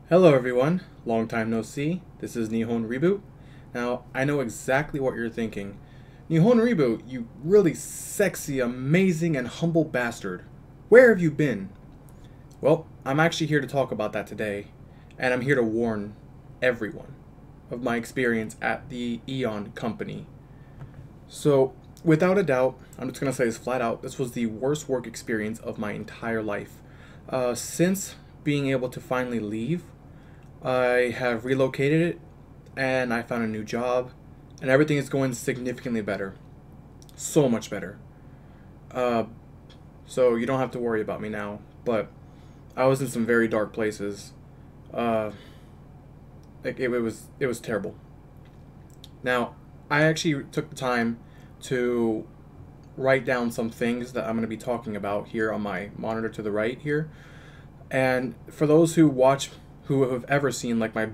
Hello everyone, long time no see. This is Nihon Reboot. Now, I know exactly what you're thinking. Nihon Reboot, you really sexy, amazing, and humble bastard. Where have you been? Well, I'm actually here to talk about that today, and I'm here to warn everyone of my experience at the Eon company. So, without a doubt, I'm just gonna say this flat out, this was the worst work experience of my entire life. Since being able to finally leave, I have relocated it and I found a new job and everything is going significantly better. So much better. Uh, so you don't have to worry about me now. But I was in some very dark places. Uh, it was terrible. Now, I actually took the time to write down some things that I'm going to be talking about here on my monitor to the right here. And for those who have ever seen like my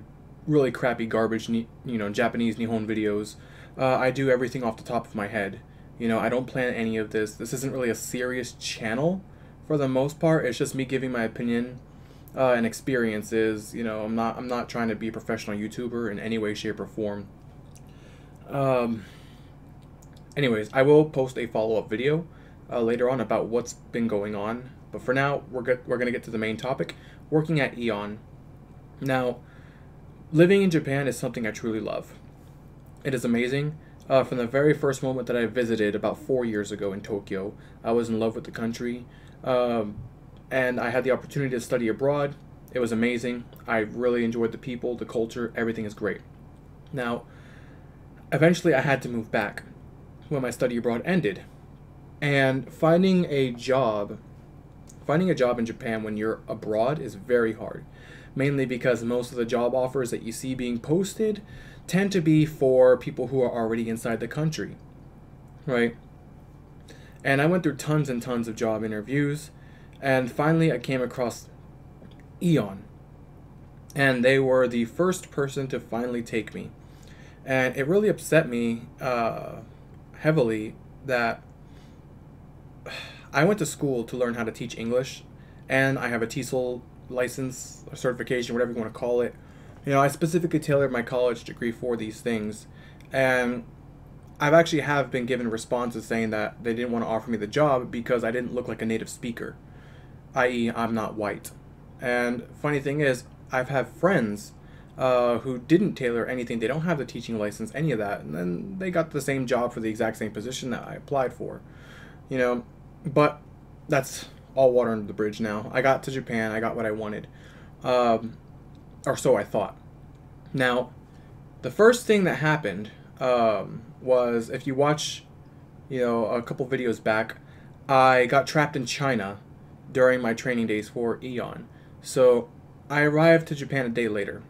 really crappy garbage, Japanese Nihon videos, I do everything off the top of my head. I don't plan any of this. This isn't really a serious channel for the most part. It's just me giving my opinion and experiences. I'm not trying to be a professional YouTuber in any way, shape, or form. Um, Anyways, I will post a follow-up video later on about what's been going on. But for now, we're gonna get to the main topic: working at Eon. Now, living in Japan is something I truly love. It is amazing. From the very first moment that I visited about 4 years ago in Tokyo, I was in love with the country, um, and I had the opportunity to study abroad. It was amazing. I really enjoyed the people, the culture. Everything is great. Now, eventually, I had to move back when my study abroad ended, and finding a job in Japan when you're abroad is very hard, mainly because most of the job offers that you see being posted tend to be for people who are already inside the country, right? And I went through tons and tons of job interviews, and finally I came across Eon, and they were the first person to finally take me. And it really upset me heavily that I went to school to learn how to teach English, and I have a TESOL license, or certification, whatever you want to call it. I specifically tailored my college degree for these things, and I've actually have been given responses saying that they didn't want to offer me the job because I didn't look like a native speaker, i.e., I'm not white. And funny thing is, I've had friends who didn't tailor anything. They don't have the teaching license, any of that, and then they got the same job for the exact same position that I applied for. You know, but that's all water under the bridge now. I got to Japan. I got what I wanted, um, or so I thought. Now, the first thing that happened was, if you watch, a couple videos back, I got trapped in China during my training days for Eon. So I arrived to Japan a day later,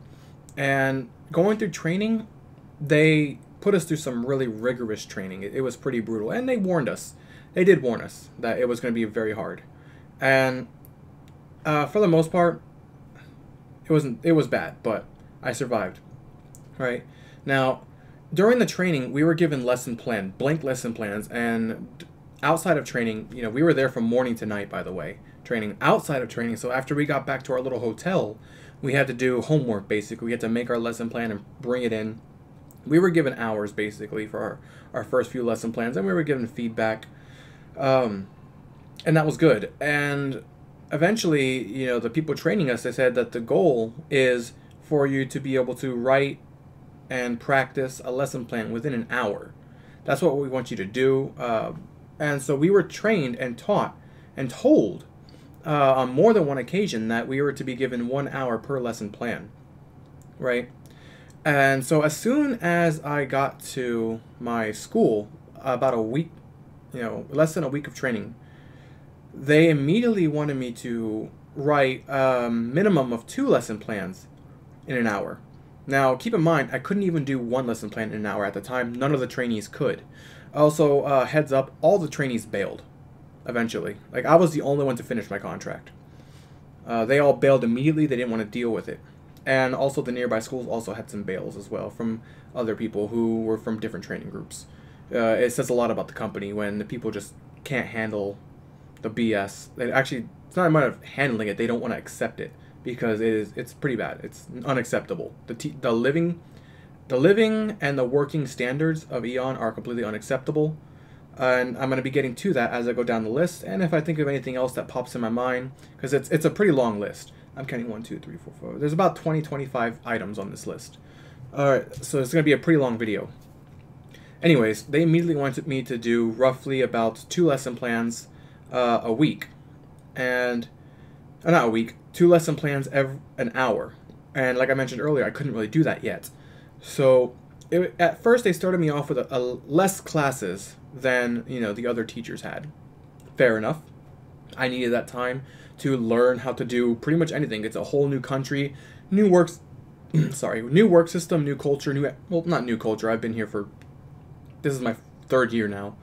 and going through training, they put us through some really rigorous training. It was pretty brutal, and they warned us. They did warn us that it was going to be very hard, and for the most part, it wasn't. It was bad, but I survived. Right now, during the training, we were given blank lesson plans, and outside of training, we were there from morning to night. By the way, training outside of training. So after we got back to our little hotel, we had to do homework. Basically, we had to make our lesson plan and bring it in. We were given hours basically for our first few lesson plans, and we were given feedback. Um, and that was good. And eventually, the people training us, they said that the goal is for you to be able to write and practice a lesson plan within an hour. That's what we want you to do. And so we were trained and taught and told on more than one occasion that we were to be given 1 hour per lesson plan, right? And so as soon as I got to my school, about a week, less than a week of training, they immediately wanted me to write a minimum of 2 lesson plans in an hour. Now, keep in mind, I couldn't even do 1 lesson plan in an hour at the time. None of the trainees could. Also, heads up, all the trainees bailed eventually. Like, I was the only one to finish my contract. They all bailed immediately. They didn't want to deal with it. And also, the nearby schools also had some bails as well from other people who were from different training groups. It says a lot about the company when the people just can't handle the BS. It's not a matter of handling it. They don't want to accept it. because it's pretty bad. It's unacceptable. The living and the working standards of Aeon are completely unacceptable. And I'm going to be getting to that as I go down the list, and if I think of anything else that pops in my mind, because it's a pretty long list. I'm counting 1, 2, 3, 4, 4. There's about 20-25 items on this list. Alright, so it's going to be a pretty long video. Anyways, they immediately wanted me to do roughly about 2 lesson plans a week. And, not a week, 2 lesson plans every an hour. And like I mentioned earlier, I couldn't really do that yet. So, at first they started me off with a less classes than, you know, the other teachers had. Fair enough. I needed that time to learn how to do pretty much anything. It's a whole new country, new works, new work system, new culture, well, not new culture. I've been here for, this is my 3rd year now,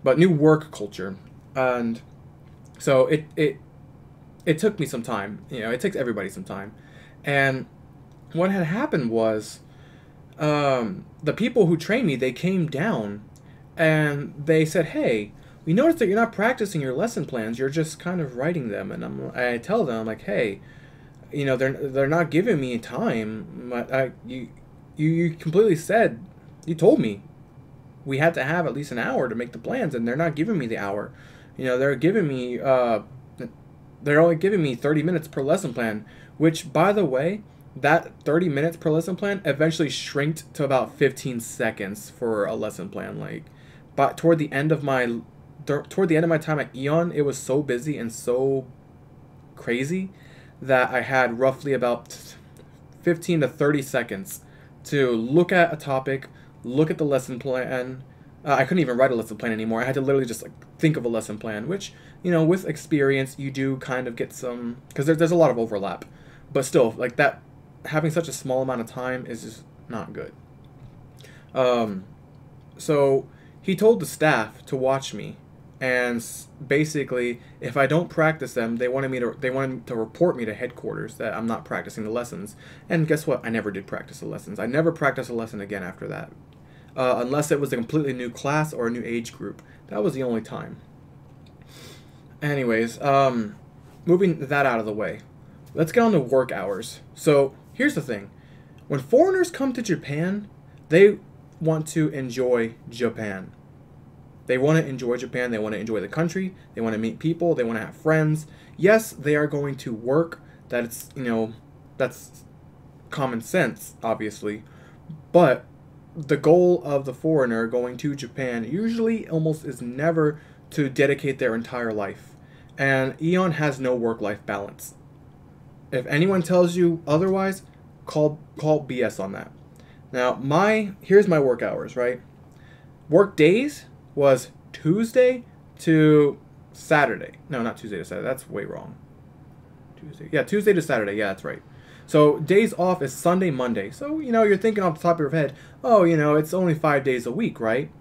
but new work culture, and so it took me some time. You know, it takes everybody some time, and what had happened was, the people who trained me, they came down, and they said, "Hey, we noticed that you're not practicing your lesson plans. You're just kind of writing them." And I tell them, I'm like, "Hey, you know, they're not giving me time. You completely said, you told me we had to have at least an hour to make the plans, and they're not giving me the hour. You know, they're giving me they're only giving me 30 minutes per lesson plan, which, by the way, that 30 minutes per lesson plan eventually shrinked to about 15 seconds for a lesson plan. Like, but toward the end of my time at Aeon, it was so busy and so crazy that I had roughly about 15 to 30 seconds to look at a topic, look at the lesson plan. I couldn't even write a lesson plan anymore. I had to literally just like think of a lesson plan, which, you know, with experience, you do kind of get some, because there's a lot of overlap. But still, like that, having such a small amount of time is just not good. So he told the staff to watch me, and basically, if I don't practice them, they wanted to report me to headquarters that I'm not practicing the lessons. And guess what? I never did practice the lessons. I never practiced a lesson again after that, unless it was a completely new class or a new age group. That was the only time. Anyways, moving that out of the way, let's get on to work hours. So here's the thing: when foreigners come to Japan, they want to enjoy Japan. They want to enjoy Japan. They want to enjoy the country. They want to meet people. They want to have friends. Yes, they are going to work. That's, you know, that's common sense, obviously. But the goal of the foreigner going to Japan usually almost is never to dedicate their entire life. And Aeon has no work-life balance. If anyone tells you otherwise, call BS on that. Now, here's my work hours, right? Work days was Tuesday to Saturday. No, not Tuesday to Saturday. That's way wrong. Tuesday to Saturday. Yeah, that's right. So days off is Sunday, Monday. So, you know, you're thinking off the top of your head, oh, you know, it's only 5 days a week, right?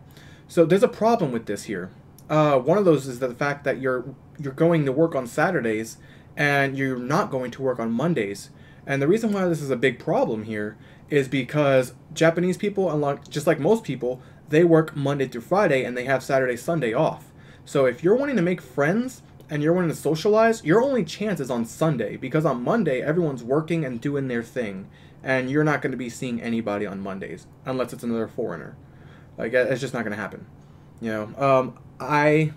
So there's a problem with this here. One of those is the fact that you're going to work on Saturdays and you're not going to work on Mondays. And the reason why this is a big problem here is because Japanese people, just like most people, they work Monday through Friday and they have Saturday, Sunday off. So if you're wanting to make friends and you're wanting to socialize, your only chance is on Sunday, because on Monday everyone's working and doing their thing, and you're not going to be seeing anybody on Mondays unless it's another foreigner. Like, it's just not going to happen. You know, I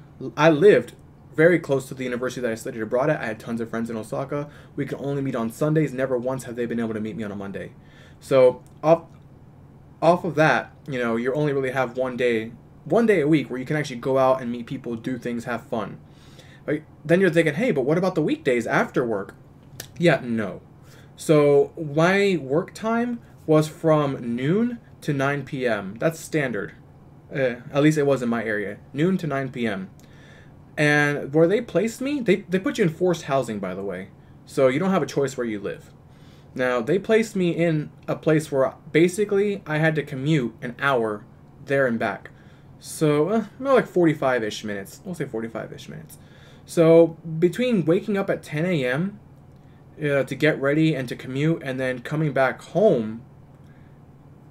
lived very close to the university that I studied abroad at. I had tons of friends in Osaka. We could only meet on Sundays. Never once have they been able to meet me on a Monday. So off of that, you know, you only really have one day a week where you can actually go out and meet people, do things, have fun. Right? Then you're thinking, hey, but what about the weekdays after work? Yeah, no. So my work time was from noon to 9 p.m. That's standard. At least it was in my area. Noon to 9 p.m. And where they placed me, they put you in forced housing, by the way. So you don't have a choice where you live. Now, they placed me in a place where basically I had to commute an hour there and back. So, more like 45-ish minutes. We'll say 45-ish minutes. So, between waking up at 10 a.m. To get ready and to commute, and then coming back home,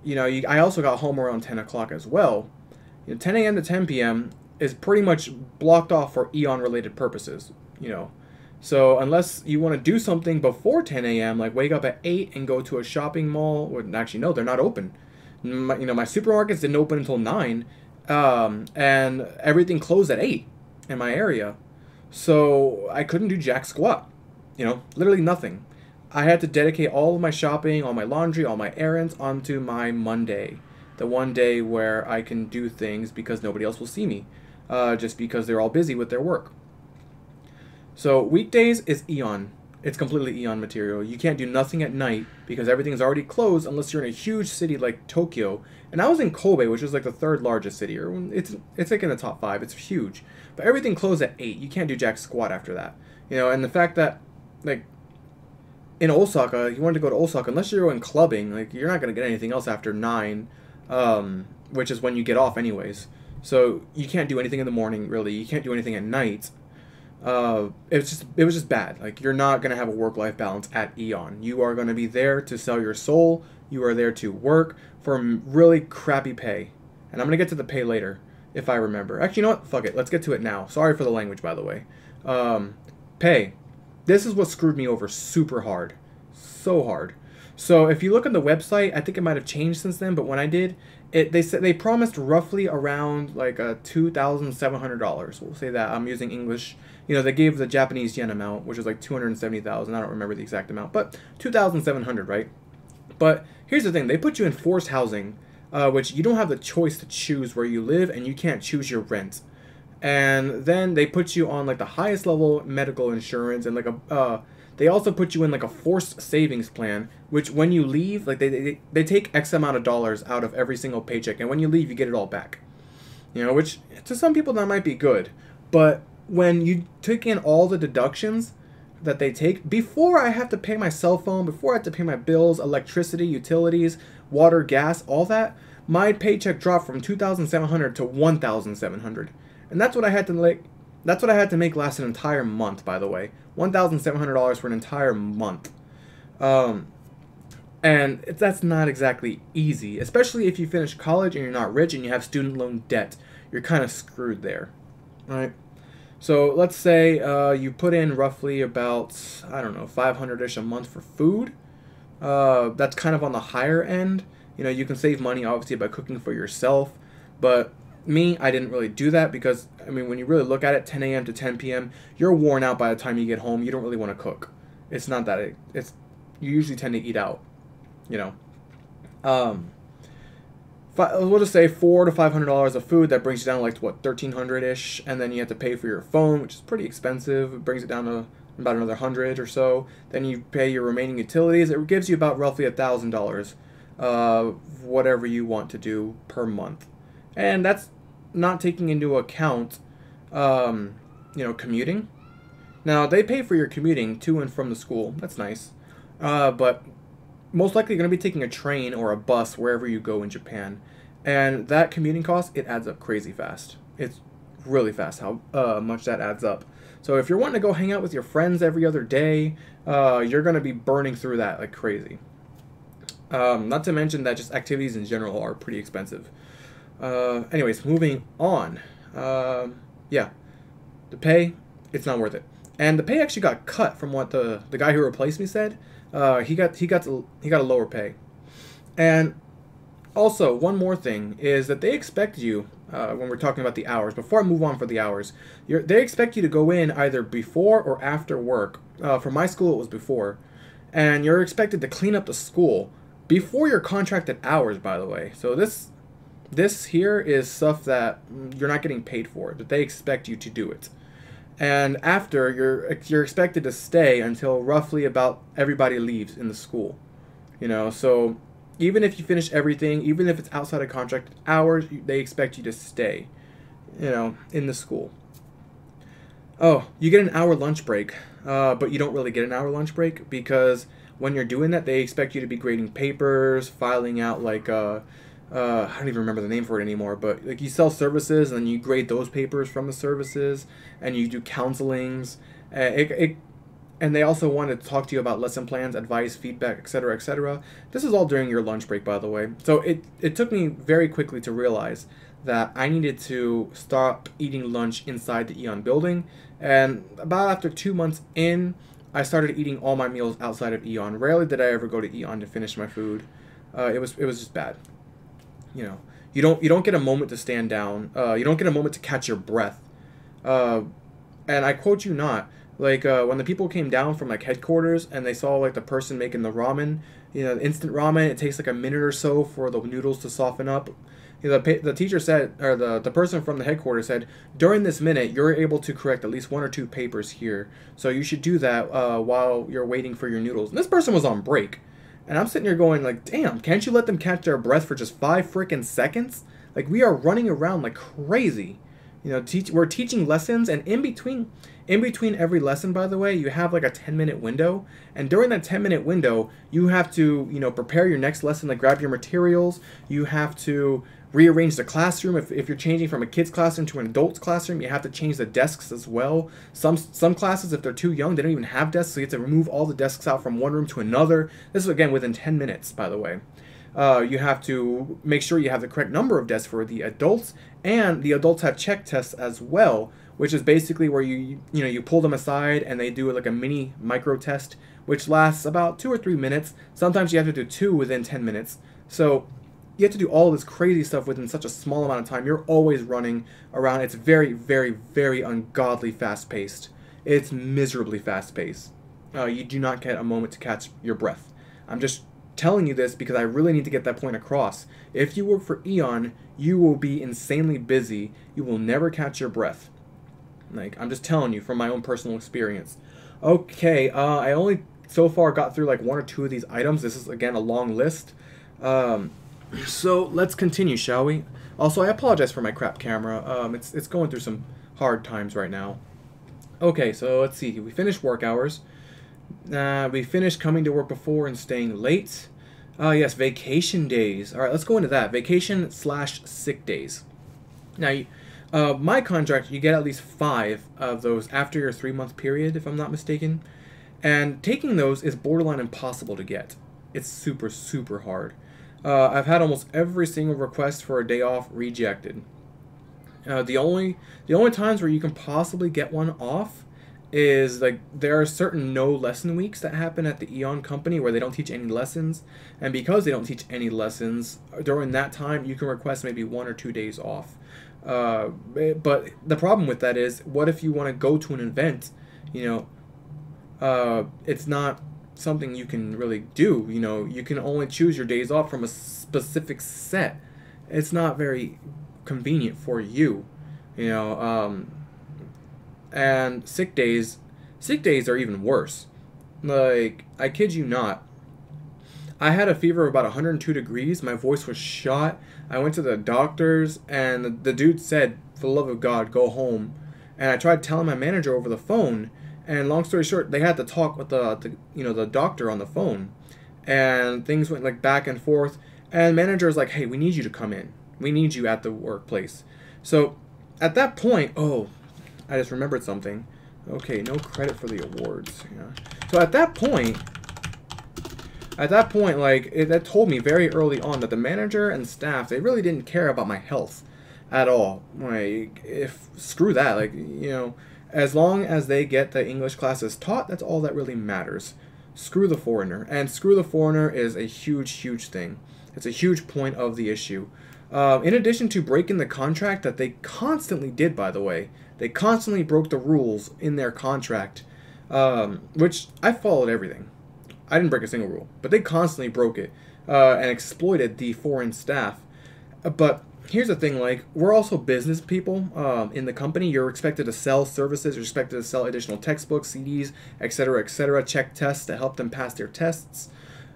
you know, I also got home around 10 o'clock as well. You know, 10 a.m. to 10 p.m. is pretty much blocked off for Aeon-related purposes, you know. So unless you want to do something before 10 a.m., like wake up at 8 and go to a shopping mall, or actually no, they're not open. My supermarkets didn't open until 9, and everything closed at 8 in my area. So I couldn't do jack squat. Literally nothing. I had to dedicate all of my shopping, all my laundry, all my errands onto my Monday. The one day where I can do things because nobody else will see me. Just because they're all busy with their work. So weekdays is Eon. It's completely Eon material. You can't do nothing at night because everything's already closed unless you're in a huge city like Tokyo. And I was in Kobe, which is like the third largest city, or it's like in the top 5. It's huge, but everything closed at 8. You can't do jack squat after that. And the fact that like in Osaka, you wanted to go to Osaka, unless you're going clubbing, like you're not gonna get anything else after 9, which is when you get off anyways. So you can't do anything in the morning really. You can't do anything at night. It was just bad. Like you're not gonna have a work-life balance at Eon. You are gonna be there to sell your soul. You are there to work for really crappy pay. And I'm gonna get to the pay later if I remember. Actually, you know what? Fuck it. Let's get to it now. Sorry for the language, by the way. Pay. This is what screwed me over super hard, so hard. So if you look on the website, I think it might have changed since then. But when I did, they said they promised roughly around like $2,700. We'll say that I'm using English. They gave the Japanese yen amount, which is like 270,000. I don't remember the exact amount, but 2,700, right? But here's the thing: they put you in forced housing, which you don't have the choice to choose where you live, and you can't choose your rent. And then they put you on like the highest level medical insurance, and like they also put you in like a forced savings plan, which when you leave, like they take X amount of dollars out of every single paycheck, and when you leave, you get it all back. Which to some people that might be good, but when you take in all the deductions that they take, before I have to pay my cell phone, before I have to pay my bills, electricity, utilities, water, gas, all that, my paycheck dropped from 2,700 to 1,700. And that's what I had to make last an entire month, by the way. $1,700 for an entire month. And that's not exactly easy, especially if you finish college and you're not rich and you have student loan debt. You're kind of screwed there, right? So let's say you put in roughly about, I don't know, 500-ish a month for food. That's kind of on the higher end. You can save money obviously by cooking for yourself, but me, I didn't really do that because, when you really look at it, 10 a.m. to 10 p.m., you're worn out by the time you get home. You don't really want to cook. It's not that, you usually tend to eat out, we'll just say $400 to $500 of food. That brings you down to like what, 1,300-ish, and then you have to pay for your phone, which is pretty expensive. It brings it down to about another 100 or so. Then you pay your remaining utilities. It gives you about roughly $1,000, whatever you want to do per month, and that's not taking into account, commuting. Now they pay for your commuting to and from the school. That's nice, but most likely you're going to be taking a train or a bus wherever you go in Japan. And that commuting cost, it adds up crazy fast. It's really fast how much that adds up. So if you're wanting to go hang out with your friends every other day, you're going to be burning through that like crazy. Not to mention that just activities in general are pretty expensive. Anyways, moving on. Yeah, the pay, it's not worth it. And the pay actually got cut from what the guy who replaced me said. He got a lower pay. And also, one more thing is that they expect you, when we're talking about the hours, before I move on for the hours, they expect you to go in either before or after work. For my school, it was before. And you're expected to clean up the school before your contracted hours, by the way. So this here is stuff that you're not getting paid for, that they expect you to do it. And after, you're expected to stay until roughly about everybody leaves in the school. So even if you finish everything, even if it's outside of contracted hours, they expect you to stay, in the school. Oh, you get an hour lunch break, but you don't really get an hour lunch break because when you're doing that, they expect you to be grading papers, filing out like I don't even remember the name for it anymore, but like you sell services and you grade those papers from the services, and you do counselings. And they also want to talk to you about lesson plans, advice, feedback, etc., etc. This is all during your lunch break, by the way. So it took me very quickly to realize that I needed to stop eating lunch inside the Eon building. And about after 2 months in, I started eating all my meals outside of Eon. Rarely did I ever go to Eon to finish my food. It was just bad. You don't get a moment to stand down. You don't get a moment to catch your breath. And I quote you not. Like when the people came down from like headquarters and they saw like the person making the ramen, the instant ramen, it takes like a minute or so for the noodles to soften up. The teacher said, or the person from the headquarters said, during this minute, you're able to correct at least 1 or 2 papers here. So you should do that while you're waiting for your noodles. And this person was on break. And I'm sitting here going like, damn, can't you let them catch their breath for just 5 freaking seconds? Like, we are running around like crazy. We're teaching lessons, and in between every lesson, by the way, you have like a 10-minute window. And during that 10-minute window, you have to, prepare your next lesson, like grab your materials. You have to rearrange the classroom. If you're changing from a kid's classroom to an adult's classroom, you have to change the desks as well. Some classes, if they're too young, they don't even have desks, so you have to remove all the desks out from one room to another. This is, again, within 10 minutes, by the way. You have to make sure you have the correct number of desks for the adults, and the adults have check tests as well, which is basically where you pull them aside and they do like a mini micro test, which lasts about 2 or 3 minutes. Sometimes you have to do 2 within 10 minutes. So you have to do all this crazy stuff within such a small amount of time. You're always running around. It's very, very, very ungodly fast-paced. It's miserably fast-paced. You do not get a moment to catch your breath. I'm just telling you this because I really need to get that point across. If you work for Eon, you will be insanely busy. You will never catch your breath. Like, I'm just telling you from my own personal experience. Okay, I only so far got through like 1 or 2 of these items. This is, again, a long list. So let's continue, shall we? Also, I apologize for my crap camera. It's going through some hard times right now. Okay, so let's see. We finished work hours. We finished coming to work before and staying late. Yes, vacation days. All right, let's go into that. Vacation/sick days. Now, my contract, you get at least 5 of those after your 3-month period, if I'm not mistaken. And taking those is borderline impossible to get. It's super, super hard. I've had almost every single request for a day off rejected. The only times where you can possibly get one off is like there are certain no lesson weeks that happen at the Eon company where they don't teach any lessons, and because they don't teach any lessons during that time, you can request maybe 1 or 2 days off. But the problem with that is, what if you want to go to an event? It's not something you can really do. You can only choose your days off from a specific set. It's not very convenient for you. And sick days are even worse. Like, I kid you not, I had a fever of about 102 degrees. My voice was shot. I went to the doctors, and the dude said, for the love of God, go home. And I tried telling my manager over the phone, and long story short, they had to talk with the doctor on the phone. And things went like back and forth. And manager was like, hey, we need you to come in. We need you at the workplace. So at that point, I just remembered something. Okay, no credit for the awards. Yeah. So at that point, like, that told me very early on that the manager and staff, they really didn't care about my health at all. Like, screw that. Like, as long as they get the English classes taught, that's all that really matters. Screw the foreigner. And screw the foreigner is a huge, huge thing. It's a huge point of the issue. In addition to breaking the contract that they constantly did, by the way, they constantly broke the rules in their contract, which I followed everything. I didn't break a single rule, but they constantly broke it and exploited the foreign staff. But here's the thing, like, we're also business people in the company. You're expected to sell services, you're expected to sell additional textbooks, CDs, etc., check tests to help them pass their tests.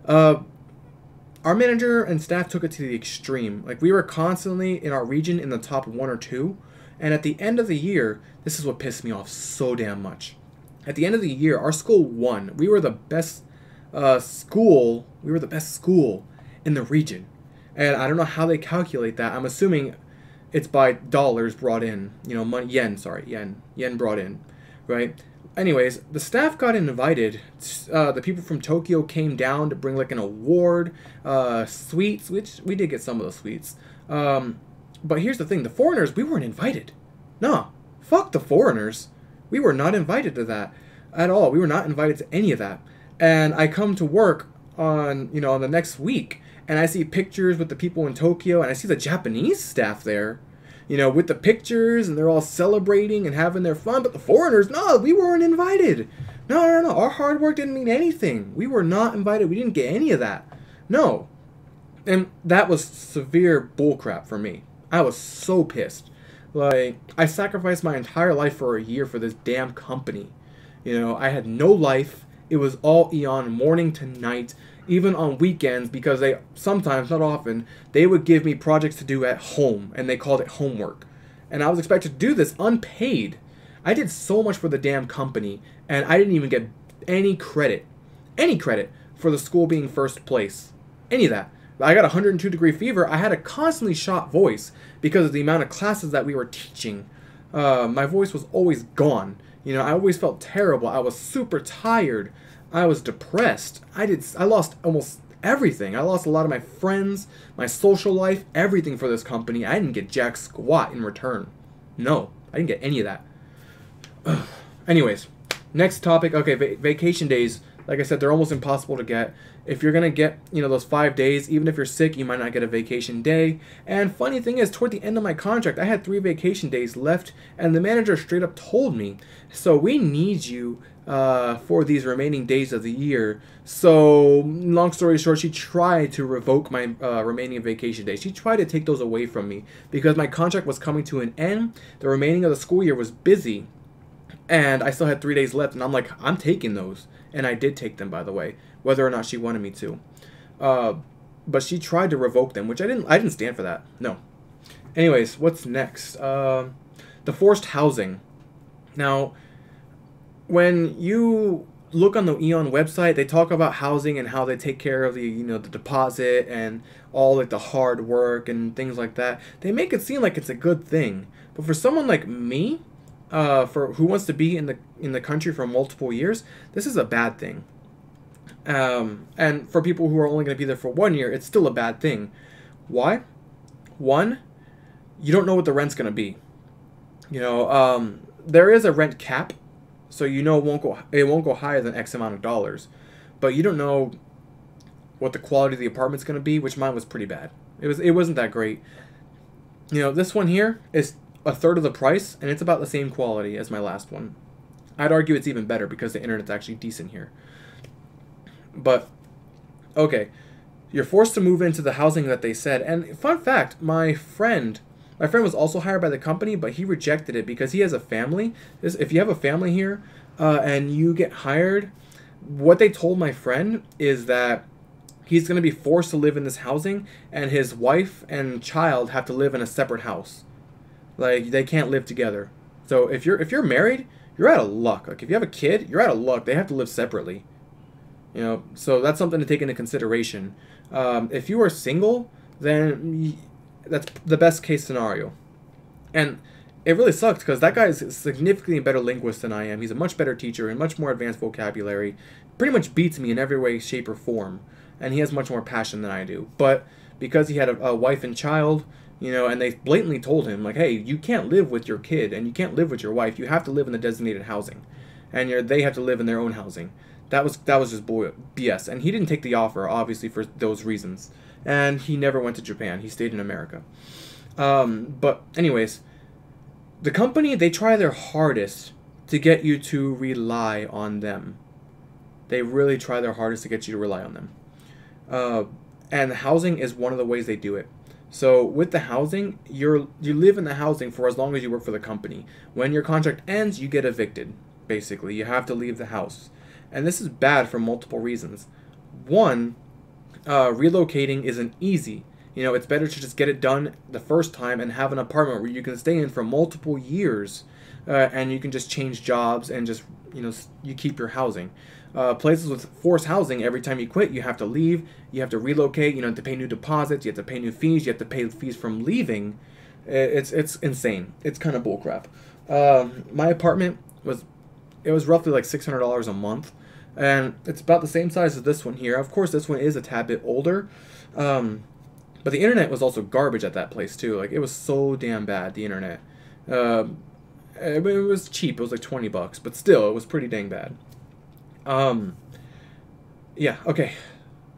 Our manager and staff took it to the extreme. Like, we were constantly in our region in the top 1 or 2. And at the end of the year, this is what pissed me off so damn much. At the end of the year, our school won. We were the best school. We were the best school in the region. And I don't know how they calculate that. I'm assuming it's by dollars brought in. Money, yen brought in, right? Anyways, the staff got invited. The people from Tokyo came down to bring like an award, sweets, which we did get some of the sweets. But here's the thing, the foreigners, we weren't invited. No, fuck the foreigners. We were not invited to that at all. We were not invited to any of that. And I come to work on, on the next week, and I see pictures with the people in Tokyo, and I see the Japanese staff there, with the pictures, and they're all celebrating and having their fun. But the foreigners, no, we weren't invited. No. Our hard work didn't mean anything. We were not invited. We didn't get any of that. No. And that was severe bullcrap for me. I was so pissed. Like, I sacrificed my entire life for a year for this damn company. I had no life. It was all Aeon, morning to night, even on weekends, because they sometimes, not often, they would give me projects to do at home, and they called it homework. And I was expected to do this unpaid. I did so much for the damn company, and I didn't even get any credit for the school being first place. Any of that. I got 102-degree fever. I had a constantly shot voice because of the amount of classes that we were teaching. My voice was always gone. I always felt terrible. I was super tired. I was depressed. I lost almost everything. I lost a lot of my friends, my social life, everything for this company. I didn't get jack squat in return. No, I didn't get any of that. Anyways, next topic. Okay, vacation days. Like I said, they're almost impossible to get. If you're going to get, those 5 days, even if you're sick, you might not get a vacation day. And funny thing is, toward the end of my contract, I had 3 vacation days left, and the manager straight up told me, so we need you for these remaining days of the year. So, long story short, she tried to revoke my remaining vacation days. She tried to take those away from me because my contract was coming to an end. The remaining of the school year was busy, and I still had 3 days left, and I'm like, I'm taking those. And I did take them, by the way, whether or not she wanted me to. But she tried to revoke them, which I didn't stand for that. No. Anyways, what's next? The forced housing. Now, when you look on the Aeon website, they talk about housing and how they take care of the, the deposit and all like the hard work and things like that. They make it seem like it's a good thing. But for someone like me, for who wants to be in the country for multiple years, this is a bad thing. And for people who are only going to be there for 1 year, it's still a bad thing. Why? One, you don't know what the rent's going to be. There is a rent cap, so it won't go higher than X amount of dollars, but you don't know what the quality of the apartment's going to be, which mine was pretty bad. It wasn't that great. This one here is a third of the price, and it's about the same quality as my last one. I'd argue it's even better because the internet's actually decent here. But, okay, you're forced to move into the housing that they said. And fun fact, my friend was also hired by the company, but he rejected it because he has a family. If you have a family here and you get hired, what they told my friend is that he's going to be forced to live in this housing, and his wife and child have to live in a separate house. Like, they can't live together. So if you're married, you're out of luck. Like, if you have a kid, you're out of luck. They have to live separately. So that's something to take into consideration. If you are single, then that's the best case scenario. And it really sucks because that guy is a significantly better linguist than I am. He's a much better teacher and much more advanced vocabulary. Pretty much beats me in every way, shape, or form. And he has much more passion than I do. But because he had a wife and child, and they blatantly told him, like, hey, you can't live with your kid and you can't live with your wife. You have to live in the designated housing. And they have to live in their own housing. That was just BS. And he didn't take the offer, obviously, for those reasons. And he never went to Japan. He stayed in America. But anyways, the company, they try their hardest to get you to rely on them. They really try their hardest to get you to rely on them. And housing is one of the ways they do it. So with the housing, you live in the housing for as long as you work for the company. When your contract ends, you get evicted, basically. You have to leave the house. And this is bad for multiple reasons. One, relocating isn't easy. It's better to just get it done the first time and have an apartment where you can stay in for multiple years, and you can just change jobs and just, you keep your housing. Places with forced housing, every time you quit, you have to leave, you have to relocate, you have to pay new deposits, you have to pay new fees, you have to pay fees from leaving. It's insane. It's kind of bullcrap. My apartment was roughly like $600 a month, and it's about the same size as this one here. Of course, this one is a tad bit older, But the internet was also garbage at that place too. Like, it was so damn bad, the internet. It was cheap. It was like $20, but still, it was pretty dang bad. Yeah. Okay.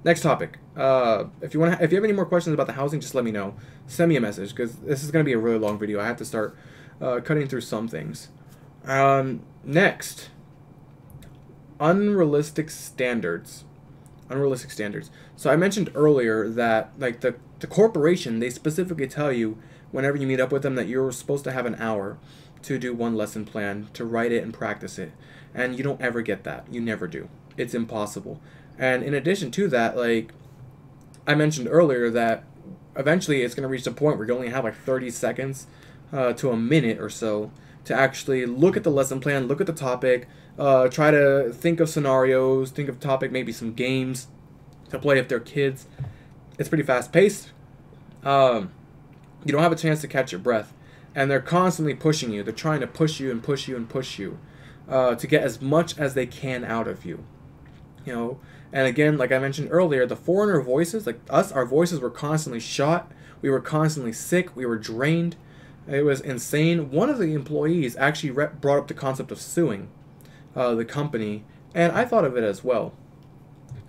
Next topic. If you have any more questions about the housing, just let me know. Send me a message, because this is gonna be a really long video. I have to start cutting through some things. Next, unrealistic standards. Unrealistic standards. So I mentioned earlier that, like, the corporation, they specifically tell you whenever you meet up with them that you're supposed to have an hour to do one lesson plan, to write it and practice it. And you don't ever get that. You never do. It's impossible. And in addition to that, like I mentioned earlier, that eventually it's going to reach the point where you only have like 30 seconds to a minute or so to actually look at the lesson plan, look at the topic, try to think of scenarios, think of topic, maybe some games to play if they're kids. It's pretty fast paced. You don't have a chance to catch your breath, and they're constantly pushing you. They're trying to push you and push you and push you to get as much as they can out of you. You know, and again, like I mentioned earlier, the foreigner voices, like us, our voices were constantly shot. We were constantly sick. We were drained. It was insane. One of the employees actually brought up the concept of suing the company, and I thought of it as well.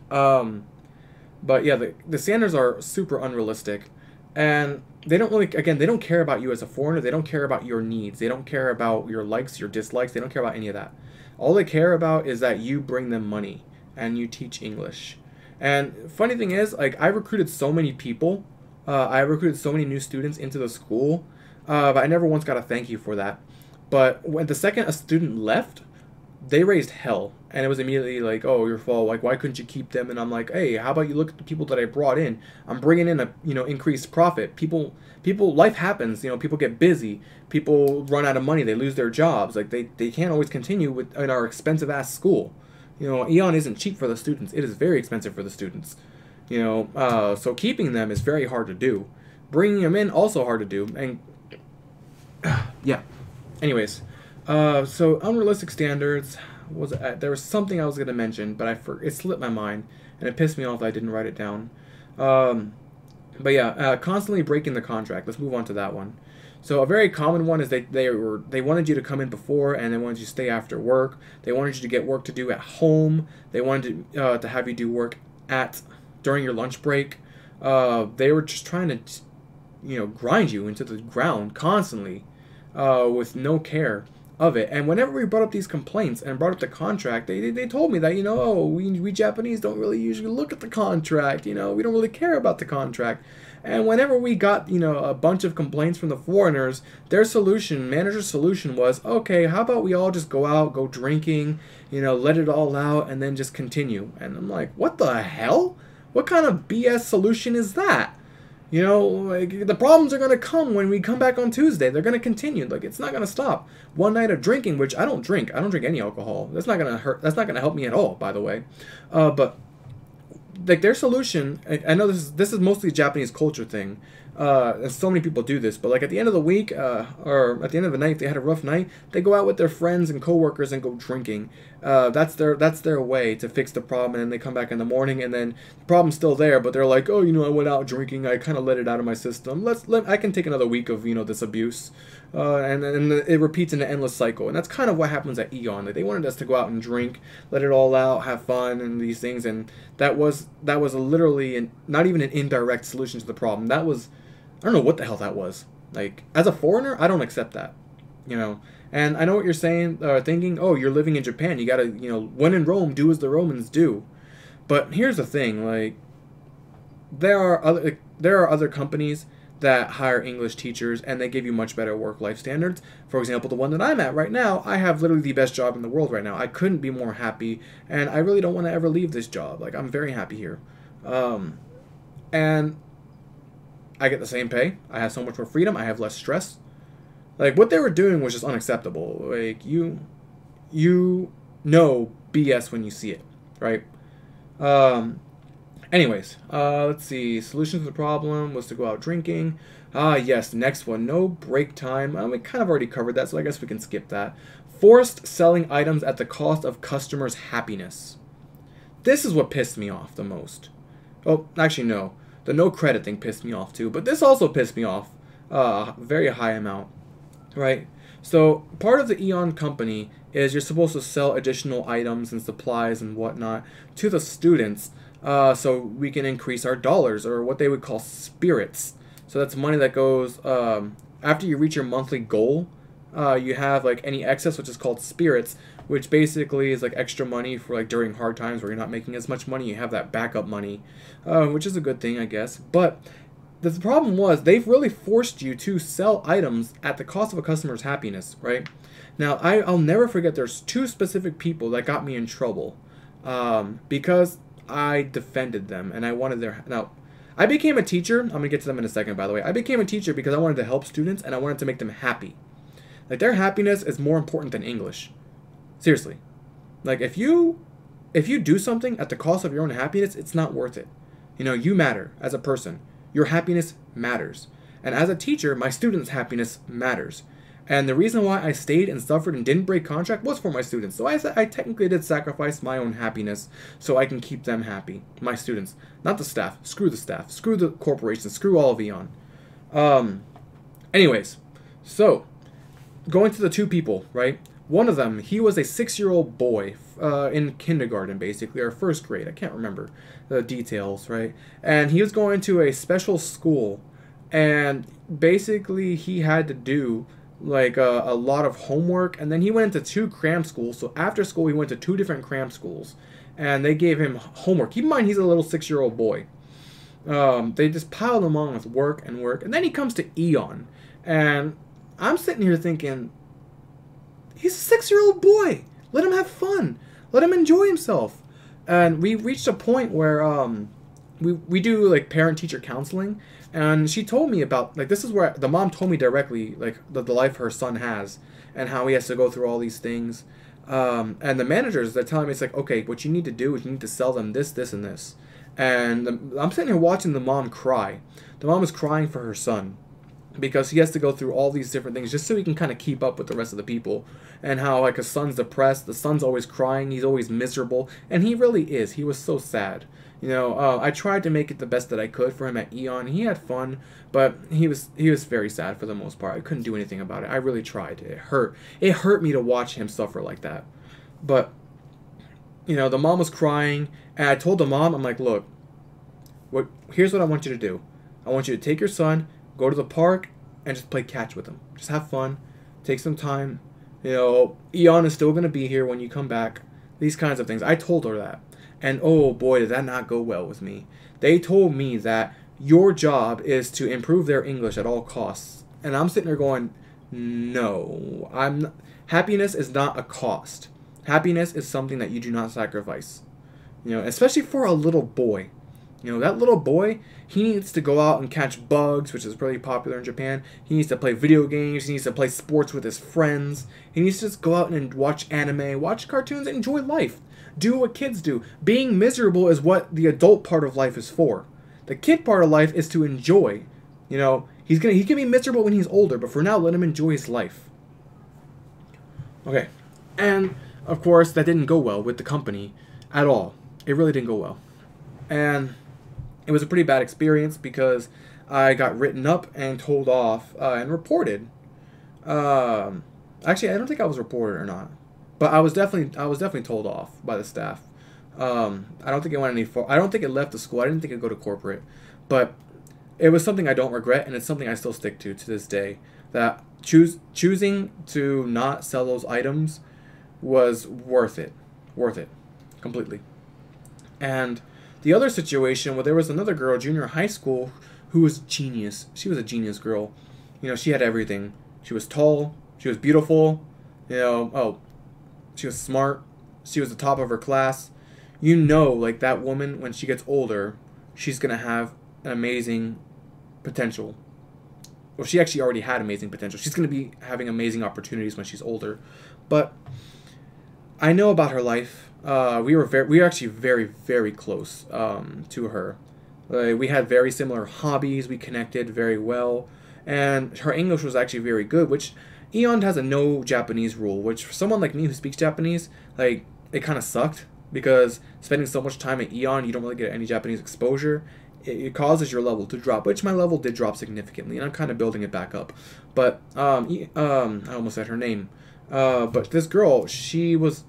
But yeah, the standards are super unrealistic, and they don't really, again, they don't care about you as a foreigner. They don't care about your needs. They don't care about your likes, your dislikes. They don't care about any of that. All they care about is that you bring them money and you teach English. And funny thing is, like, I recruited so many people. I recruited so many new students into the school, but I never once got a thank you for that. But when the second a student left, they raised hell, and it was immediately like, oh, your fault. Like, why couldn't you keep them? And I'm like, hey, how about you look at the people that I brought in? I'm bringing in a, increased profit. People, life happens. People get busy. People run out of money. They lose their jobs. Like, they can't always continue in our expensive ass school. Eon isn't cheap for the students. It is very expensive for the students. So keeping them is very hard to do. Bringing them in, also hard to do. And yeah. Anyways, so unrealistic standards was there was something I was going to mention, but it slipped my mind, and it pissed me off that I didn't write it down. But yeah, constantly breaking the contract. Let's move on to that one. So a very common one is they wanted you to come in before, and they wanted you to stay after work. They wanted you to get work to do at home. They wanted to have you do work during your lunch break. They were just trying to grind you into the ground constantly, with no care of it. And whenever we brought up these complaints and brought up the contract, they told me that we Japanese don't really usually look at the contract. We don't really care about the contract. And whenever we got a bunch of complaints from the foreigners, manager's solution was, okay, how about we all just go out, go drinking, let it all out, and then just continue. And I'm like, what the hell? What kind of BS solution is that? Like, the problems are going to come when we come back on Tuesday. They're going to continue. Like, it's not going to stop. One night of drinking, which I don't drink. I don't drink any alcohol. That's not going to hurt. That's not going to help me at all, by the way. But like, their solution, I know this is mostly a Japanese culture thing. And so many people do this, but like at the end of the week, or at the end of the night, if they had a rough night, they go out with their friends and coworkers and go drinking. That's their way to fix the problem, and then they come back in the morning, and then the problem's still there, but they're like, oh, I went out drinking, I kind of let it out of my system. I can take another week of this abuse, and it repeats in an endless cycle, and that's kind of what happens at Eon. Like, they wanted us to go out and drink, let it all out, have fun, and these things, and that was literally not even an indirect solution to the problem. That was, I don't know what the hell that was. Like, as a foreigner, I don't accept that, And I know what you're saying, thinking, oh, you're living in Japan, you gotta, when in Rome, do as the Romans do. But here's the thing, like, there are other companies that hire English teachers, and they give you much better work-life standards. For example, the one that I'm at right now, I have literally the best job in the world right now. I couldn't be more happy, and I really don't want to ever leave this job. Like, I'm very happy here. And I get the same pay. I have so much more freedom. I have less stress. Like, what they were doing was just unacceptable. Like, you know BS when you see it, right? Anyways, let's see. Solution to the problem was to go out drinking. Yes, next one. No break time. We kind of already covered that, so I guess we can skip that. Forced selling items at the cost of customers' happiness. This is what pissed me off the most. Oh, actually, no. The no credit thing pissed me off too, but this also pissed me off. Very high amount, right? So part of the Aeon company is you're supposed to sell additional items and supplies and whatnot to the students, so we can increase our dollars, or what they would call spirits. So that's money that goes after you reach your monthly goal. You have like any excess, which is called spirits, which basically is like extra money for like during hard times where you're not making as much money. You have that backup money, which is a good thing, I guess. But the problem was they've really forced you to sell items at the cost of a customer's happiness, right? Now, I'll never forget there's two specific people that got me in trouble because I defended them and I wanted their... Now, I became a teacher. I'm going to get to them in a second, by the way. I became a teacher because I wanted to help students and I wanted to make them happy. Like, their happiness is more important than English. Seriously. Like, if you do something at the cost of your own happiness, it's not worth it. You know, you matter as a person. Your happiness matters. And as a teacher, my students' happiness matters. And the reason why I stayed and suffered and didn't break contract was for my students. So I technically did sacrifice my own happiness so I can keep them happy. My students. Not the staff. Screw the staff. Screw the corporation. Screw all of Aeon. Anyways. So, going to the two people, right? One of them, he was a 6-year-old boy in kindergarten, basically, or first grade. I can't remember the details, right? And he was going to a special school, and basically he had to do like a lot of homework, and then he went into 2 cram schools. So after school, he went to 2 different cram schools, and they gave him homework. Keep in mind, he's a little 6-year-old boy. They just piled him on with work and work, and then he comes to Aeon, and I'm sitting here thinking, he's a 6-year-old boy. Let him have fun. Let him enjoy himself. And we reached a point where we do like parent-teacher counseling, and she told me about, like, this is where the mom told me directly, like, the life her son has and how he has to go through all these things. And the managers, they're telling me, it's like, okay, what you need to do is you need to sell them this, this, and this. And I'm sitting here watching the mom cry. The mom is crying for her son, because he has to go through all these different things just so he can kind of keep up with the rest of the people. And how, like, his son's depressed, the son's always crying, he's always miserable, and he really is. He was so sad. You know, I tried to make it the best that I could for him at Aeon. He had fun, but he was very sad for the most part. I couldn't do anything about it. I really tried. It hurt. It hurt me to watch him suffer like that. But, you know, the mom was crying, and I told the mom, I'm like, look, here's what I want you to do. I want you to take your son, go to the park, and just play catch with him. Just have fun. Take some time. You know, Aeon is still going to be here when you come back. These kinds of things. I told her that. And oh boy, did that not go well with me. They told me that your job is to improve their English at all costs. And I'm sitting there going, no. Happiness is not a cost. Happiness is something that you do not sacrifice. You know, especially for a little boy. You know, that little boy, he needs to go out and catch bugs, which is really popular in Japan. He needs to play video games. He needs to play sports with his friends. He needs to just go out and watch anime, watch cartoons, and enjoy life. Do what kids do. Being miserable is what the adult part of life is for. The kid part of life is to enjoy. You know, he can be miserable when he's older, but for now, let him enjoy his life. Okay. And, of course, that didn't go well with the company at all. It really didn't go well. And it was a pretty bad experience because I got written up and told off and reported. Actually, I don't think I was reported or not, but I was definitely told off by the staff. I don't think it went any far. I don't think it left the school. I didn't think it'd go to corporate, but it was something I don't regret, and it's something I still stick to this day. That choosing to not sell those items was worth it completely. And the other situation where there was another girl, junior high school, who was genius. She was a genius girl. You know, she had everything. She was tall. She was beautiful. You know, she was smart. She was the top of her class. You know, like, that woman, when she gets older, she's going to have an amazing potential. Well, she actually already had amazing potential. She's going to be having amazing opportunities when she's older. But I know about her life. We were actually very, very close to her. We had very similar hobbies. We connected very well, and her English was actually very good. Which Aeon has a no Japanese rule, which for someone like me who speaks Japanese, like, it kind of sucked because spending so much time at Aeon, you don't really get any Japanese exposure. it causes your level to drop, which my level did drop significantly, and I'm kind of building it back up. But I almost said her name. But this girl, she was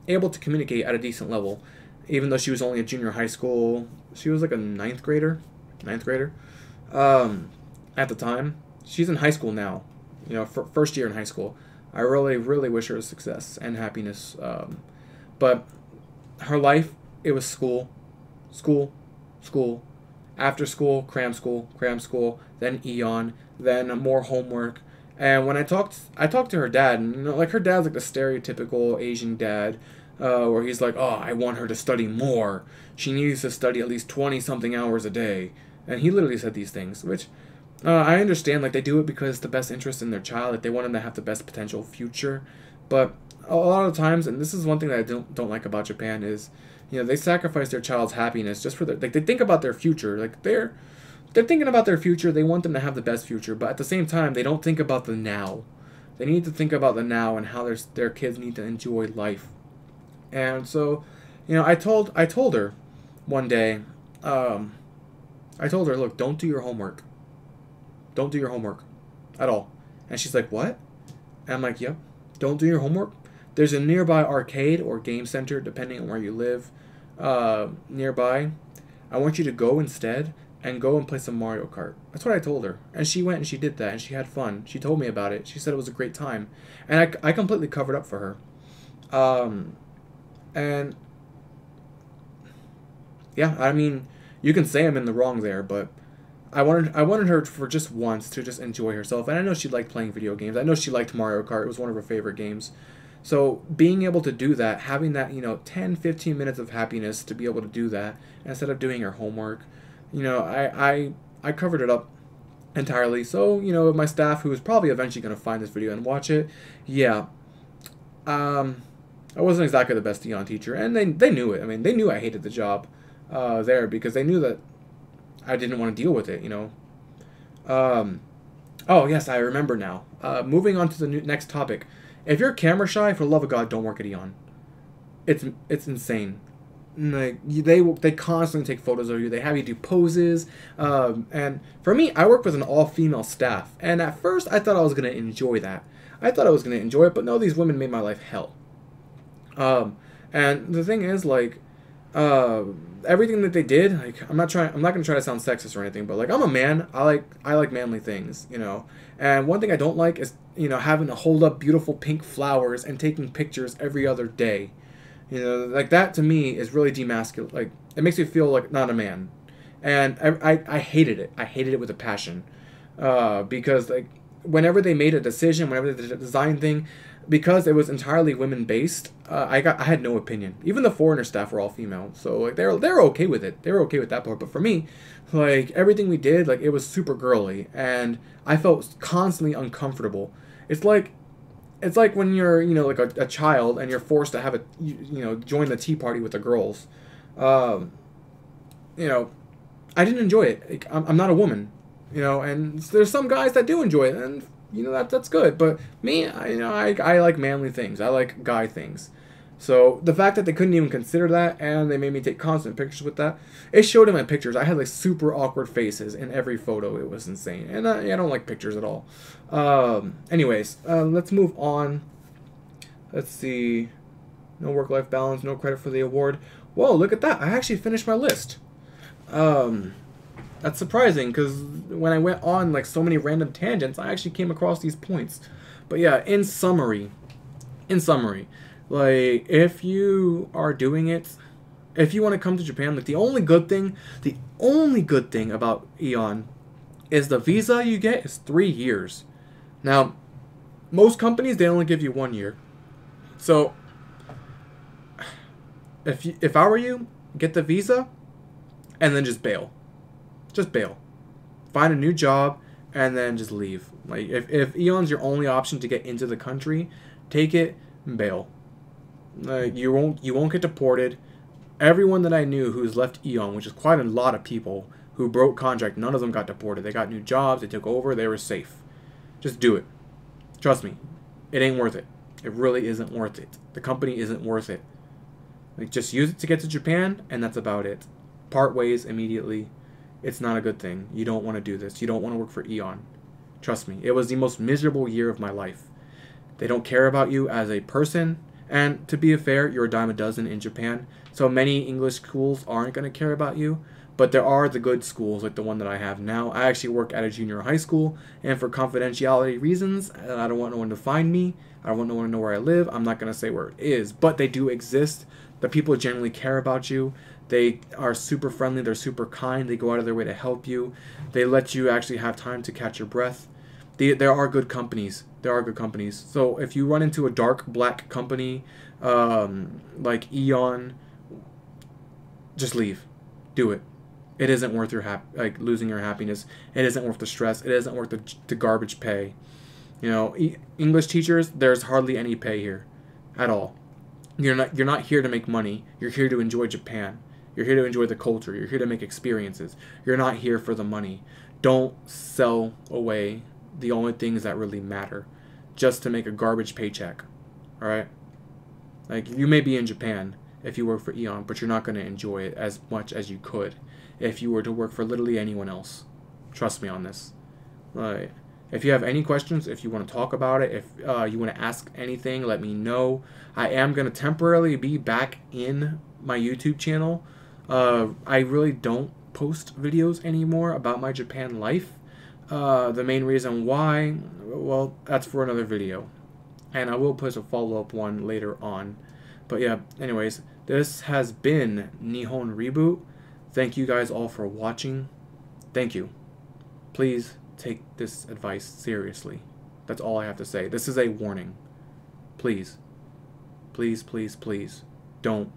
able to communicate at a decent level, even though she was only a junior high school. She was like a ninth grader, at the time. She's in high school now, first year in high school. I really, really wish her success and happiness. But her life, it was school, after school, cram school, then Eon, then more homework. And when I talked to her dad, and like her dad's like the stereotypical Asian dad, where he's like, oh, I want her to study more. She needs to study at least 20-something hours a day. And he literally said these things, which I understand. Like, they do it because it's the best interest in their child. Like, they want them to have the best potential future. But a lot of times, and this is one thing that I don't like about Japan, is, they sacrifice their child's happiness just for their, like, they think about their future. Like, they're thinking about their future. They want them to have the best future. But at the same time, they don't think about the now. They need to think about the now and how their kids need to enjoy life. And so, I told her one day, I told her, look, don't do your homework. Don't do your homework at all. And she's like, what? And I'm like, yep, don't do your homework. There's a nearby arcade or game center, depending on where you live, nearby. I want you to go instead and go and play some Mario Kart. That's what I told her. And she went and she did that, and she had fun. She told me about it. She said it was a great time. And I completely covered up for her. And yeah, I mean, you can say I'm in the wrong there, but I wanted her for just once to just enjoy herself. And I know she liked playing video games. I know she liked Mario Kart. It was one of her favorite games. So being able to do that, having that, 10, 15 minutes of happiness to be able to do that instead of doing her homework, I covered it up entirely. So, my staff, who is probably eventually going to find this video and watch it, yeah, I wasn't exactly the best Eon teacher. And they knew it. I mean, they knew I hated the job there, because they knew that I didn't want to deal with it, Oh, yes, I remember now. Moving on to the next topic. If you're camera shy, for the love of God, don't work at Eon. It's insane. Like, they constantly take photos of you. They have you do poses. And for me, I work with an all-female staff. And at first, I thought I was going to enjoy that. I thought I was going to enjoy it, but no, these women made my life hell. And the thing is, like, everything that they did, like, I'm not going to try to sound sexist or anything, but like, I'm a man. I like manly things, And one thing I don't like is, having to hold up beautiful pink flowers and taking pictures every other day. Like, that to me is really demasculine. Like, it makes me feel like not a man. And I hated it. I hated it with a passion. Because, like, whenever they made a decision, whenever they designed thing, because it was entirely women based, I had no opinion. Even the foreigner staff were all female, so like they're okay with it. They were okay with that part. But for me, like, everything we did, like, it was super girly, and I felt constantly uncomfortable. It's like when you're like a child and you're forced to have join the tea party with the girls. I didn't enjoy it. Like, I'm not a woman, and there's some guys that do enjoy it, and that's good. But me, I like manly things. I like guy things. So the fact that they couldn't even consider that, and they made me take constant pictures with that, it showed in my pictures. I had like super awkward faces in every photo. It was insane, and I don't like pictures at all. Anyways, let's move on. Let's see. No work-life balance. No credit for the award. Whoa, look at that! I actually finished my list. That's surprising, because when I went on like so many random tangents, I actually came across these points. But yeah, in summary, like, if you are doing it, if you want to come to Japan, like, the only good thing about Eon is the visa you get is 3 years. Now, most companies, they only give you 1 year. So, if I were you, get the visa and then just bail. Just bail. Find a new job and then just leave. Like, if Eon's your only option to get into the country, take it and bail. Like, you won't get deported. Everyone that I knew who's left Eon, which is quite a lot of people who broke contract, none of them got deported. They got new jobs, they took over, they were safe. Just do it. Trust me. It ain't worth it. It really isn't worth it. The company isn't worth it. Like, just use it to get to Japan, and that's about it. Part ways immediately. It's not a good thing. You don't want to do this. You don't want to work for Aeon. Trust me. It was the most miserable year of my life. They don't care about you as a person. And to be fair, you're a dime a dozen in Japan. So many English schools aren't going to care about you. But there are the good schools like the one that I have now. I actually work at a junior high school. And for confidentiality reasons, I don't want no one to find me. I don't want no one to know where I live. I'm not going to say where it is. But they do exist. The people generally care about you. They are super friendly. They're super kind. They go out of their way to help you. They let you actually have time to catch your breath. There are good companies. There are good companies. So if you run into a dark black company like Aeon, just leave. Do it. It isn't worth your losing your happiness. It isn't worth the stress. It isn't worth the garbage pay. You know, English teachers, there's hardly any pay here, at all. You're not here to make money. You're here to enjoy Japan. You're here to enjoy the culture. You're here to make experiences. You're not here for the money. Don't sell away the only things that really matter just to make a garbage paycheck. All right? Like, you may be in Japan if you work for Aeon, but you're not going to enjoy it as much as you could if you were to work for literally anyone else. Trust me on this. If you have any questions, if you want to talk about it, if you want to ask anything, let me know. I am going to temporarily be back in my YouTube channel. I really don't post videos anymore about my Japan life. The main reason why, well, that's for another video. And I will post a follow-up one later on. But yeah, anyways, this has been Nihon Reboot. Thank you guys all for watching. Thank you. Please take this advice seriously. That's all I have to say. This is a warning. Please. Please, please, please. Don't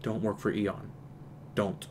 work for Aeon. Don't.